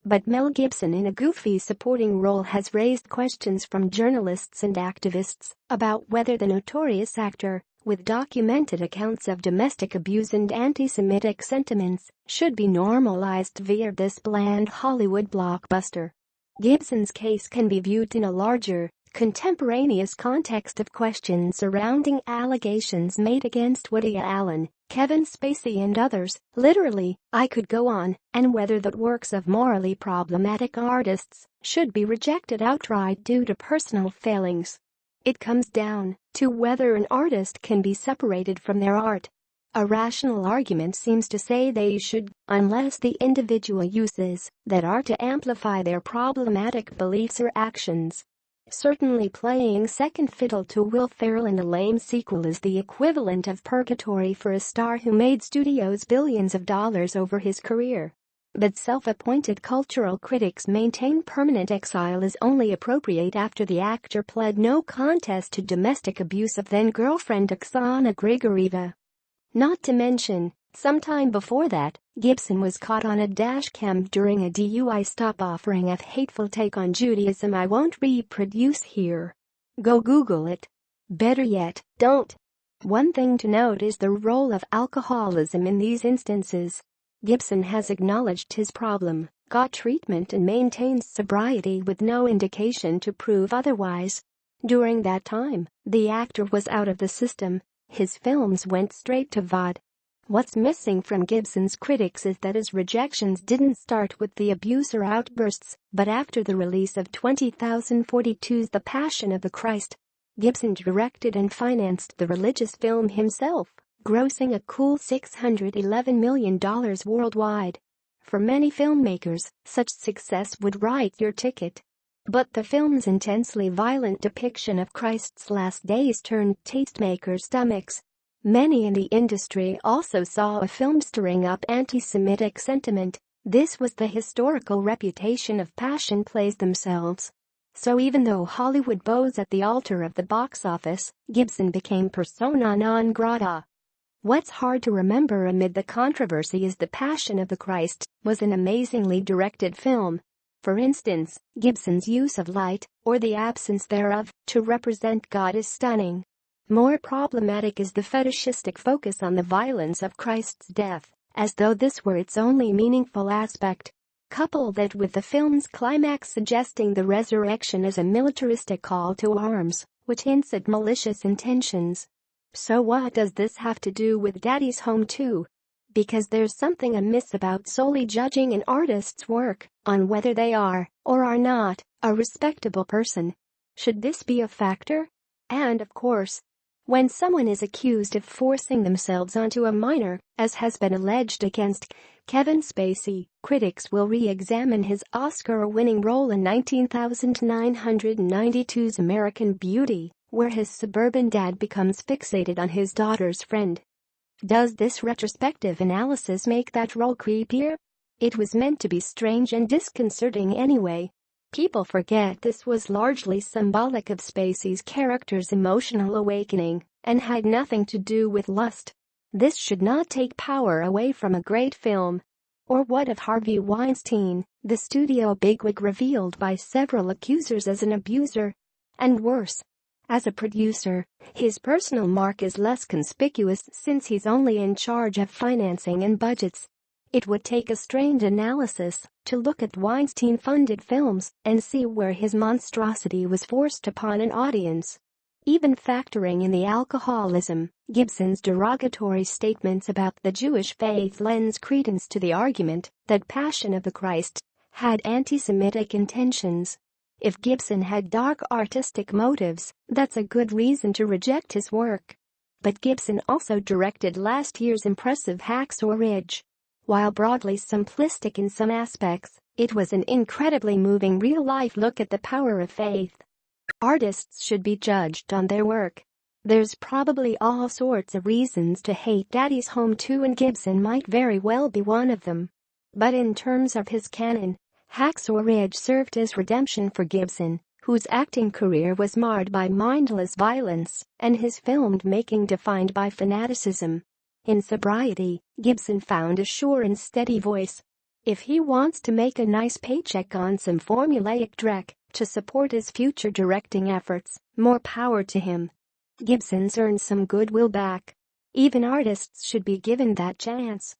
But Mel Gibson in a goofy supporting role has raised questions from journalists and activists about whether the notorious actor, with documented accounts of domestic abuse and anti-Semitic sentiments, should be normalized via this bland Hollywood blockbuster. Gibson's case can be viewed in a larger, contemporaneous context of questions surrounding allegations made against Woody Allen, Kevin Spacey and others. Literally, I could go on, and whether the works of morally problematic artists should be rejected outright due to personal failings. It comes down to whether an artist can be separated from their art. A rational argument seems to say they should, unless the individual uses that art to amplify their problematic beliefs or actions. Certainly playing second fiddle to Will Ferrell in a lame sequel is the equivalent of purgatory for a star who made studios billions of dollars over his career. But self-appointed cultural critics maintain permanent exile is only appropriate after the actor pled no contest to domestic abuse of then-girlfriend Oksana Grigorieva. Not to mention, sometime before that, Gibson was caught on a dashcam during a DUI stop offering a hateful take on Judaism I won't reproduce here. Go Google it. Better yet, don't. One thing to note is the role of alcoholism in these instances. Gibson has acknowledged his problem, got treatment and maintains sobriety with no indication to prove otherwise. During that time, the actor was out of the system. His films went straight to VOD. What's missing from Gibson's critics is that his rejections didn't start with the abuser outbursts, but after the release of 20,042's The Passion of the Christ. Gibson directed and financed the religious film himself, grossing a cool $611 million worldwide. For many filmmakers, such success would write your ticket. But the film's intensely violent depiction of Christ's last days turned tastemakers' stomachs. Many in the industry also saw a film stirring up anti-Semitic sentiment. This was the historical reputation of passion plays themselves. So even though Hollywood bows at the altar of the box office, Gibson became persona non grata. What's hard to remember amid the controversy is The Passion of the Christ was an amazingly directed film. For instance, Gibson's use of light, or the absence thereof, to represent God is stunning. More problematic is the fetishistic focus on the violence of Christ's death, as though this were its only meaningful aspect. Couple that with the film's climax suggesting the resurrection as a militaristic call to arms, which hints at malicious intentions. So what does this have to do with Daddy's Home 2? Because there's something amiss about solely judging an artist's work on whether they are, or are not, a respectable person. Should this be a factor? And of course, when someone is accused of forcing themselves onto a minor, as has been alleged against Kevin Spacey, critics will re-examine his Oscar-winning role in 1992's American Beauty, where his suburban dad becomes fixated on his daughter's friend. Does this retrospective analysis make that role creepier? It was meant to be strange and disconcerting anyway. People forget this was largely symbolic of Spacey's character's emotional awakening and had nothing to do with lust. This should not take power away from a great film. Or what of Harvey Weinstein, the studio bigwig revealed by several accusers as an abuser? And worse, as a producer, his personal mark is less conspicuous since he's only in charge of financing and budgets. It would take a strained analysis to look at Weinstein-funded films and see where his monstrosity was forced upon an audience. Even factoring in the alcoholism, Gibson's derogatory statements about the Jewish faith lends credence to the argument that Passion of the Christ had anti-Semitic intentions. If Gibson had dark artistic motives, that's a good reason to reject his work. But Gibson also directed last year's impressive Hacksaw Ridge. While broadly simplistic in some aspects, it was an incredibly moving real-life look at the power of faith. Artists should be judged on their work. There's probably all sorts of reasons to hate Daddy's Home 2 and Gibson might very well be one of them. But in terms of his canon, Hacksaw Ridge served as redemption for Gibson, whose acting career was marred by mindless violence and his filmed-making defined by fanaticism. In sobriety, Gibson found a sure and steady voice. If he wants to make a nice paycheck on some formulaic dreck to support his future directing efforts, more power to him. Gibson's earned some goodwill back. Even artists should be given that chance.